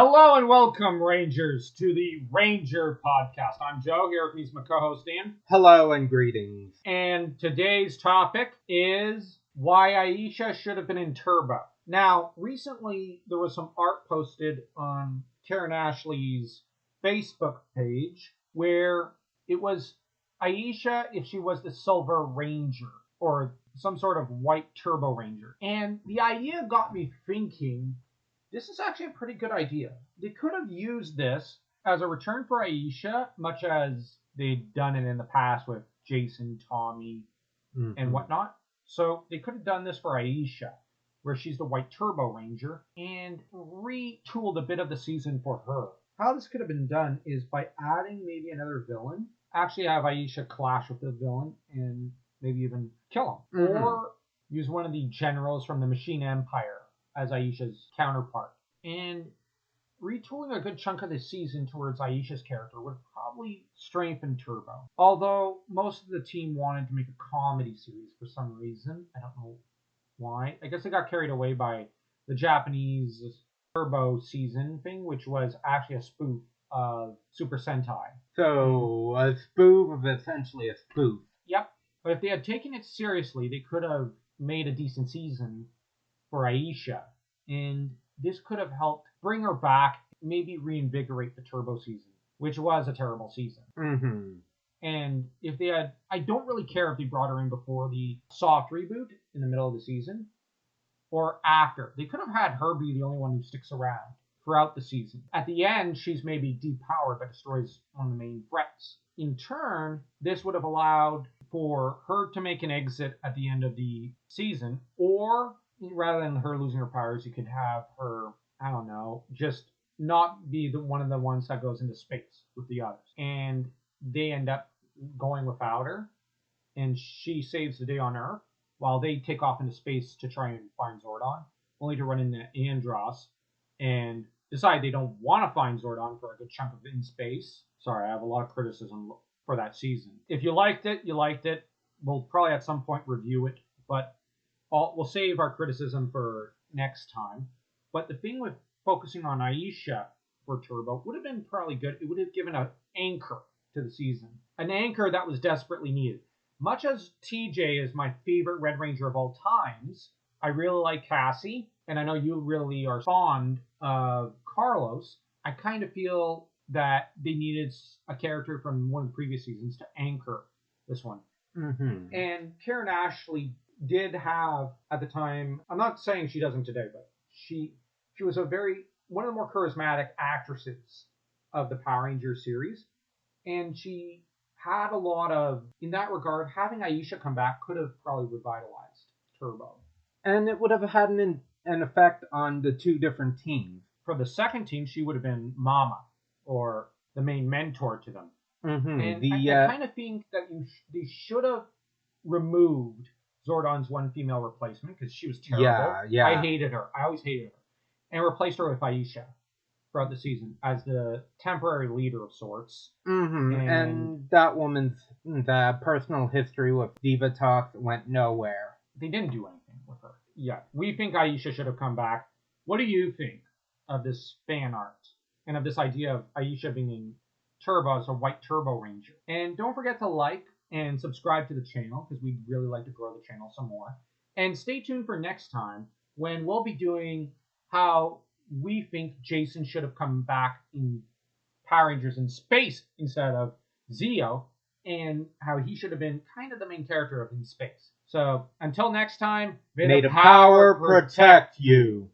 Hello and welcome, Rangers, to the Ranger Podcast. I'm Joe, here with me is my co-host Dan. Hello and greetings. And today's topic is why Aisha should have been in Turbo. Now, recently there was some art posted on Karen Ashley's Facebook page where it was Aisha if she was the Silver Ranger or some sort of white Turbo Ranger. And the idea got me thinking, this is actually a pretty good idea. They could have used this as a return for Aisha, much as they'd done it in the past with Jason, Tommy, and whatnot. So they could have done this for Aisha, where she's the White Turbo Ranger, and retooled a bit of the season for her. How this could have been done is by adding maybe another villain. Actually have Aisha clash with the villain and maybe even kill him. Or use one of the generals from the Machine Empire as Aisha's counterpart. And retooling a good chunk of the season towards Aisha's character would probably strengthen Turbo. Although most of the team wanted to make a comedy series for some reason. I don't know why. I guess they got carried away by the Japanese Turbo season thing, which was actually a spoof of Super Sentai. So, a spoof of essentially a spoof. Yep. But if they had taken it seriously, they could have made a decent season for Aisha, and this could have helped bring her back, maybe reinvigorate the Turbo season, which was a terrible season. And if they had, I don't really care if they brought her in before the soft reboot in the middle of the season or after. They could have had her be the only one who sticks around throughout the season. At the end, she's maybe depowered but destroys one of the main threats. In turn, this would have allowed for her to make an exit at the end of the season, or rather than her losing her powers, you could have her, I don't know, just not be one of the ones that goes into space with the others. And they end up going without her, and she saves the day on Earth while they take off into space to try and find Zordon, only to run into Andros and decide they don't want to find Zordon for a good chunk of in space. Sorry, I have a lot of criticism for that season. If you liked it, you liked it. We'll probably at some point review it, but we'll save our criticism for next time. But the thing with focusing on Aisha for Turbo would have been probably good. It would have given an anchor to the season. An anchor that was desperately needed. Much as TJ is my favorite Red Ranger of all times, I really like Cassie, and I know you really are fond of Carlos. I kind of feel that they needed a character from one of the previous seasons to anchor this one. And Karen Ashley did have at the time, I'm not saying she doesn't today, but she was one of the more charismatic actresses of the Power Rangers series, and she had a lot of, in that regard, having Aisha come back could have probably revitalized Turbo. And it would have had an effect on the two different teams. For the second team, she would have been Mama, or the main mentor to them. And I kind of think that they should have removed Zordon's one female replacement because she was terrible. Yeah. I hated her. I always hated her. And replaced her with Aisha throughout the season as the temporary leader of sorts. And that woman's personal history with Diva Talks went nowhere. They didn't do anything with her. Yeah. We think Aisha should have come back. What do you think of this fan art and of this idea of Aisha being in Turbo as a White Turbo Ranger? And don't forget to like and subscribe to the channel because we'd really like to grow the channel some more. And stay tuned for next time when we'll be doing how we think Jason should have come back in Power Rangers in space instead of Zeo, and how he should have been kind of the main character of In Space. So until next time, may the power protect you.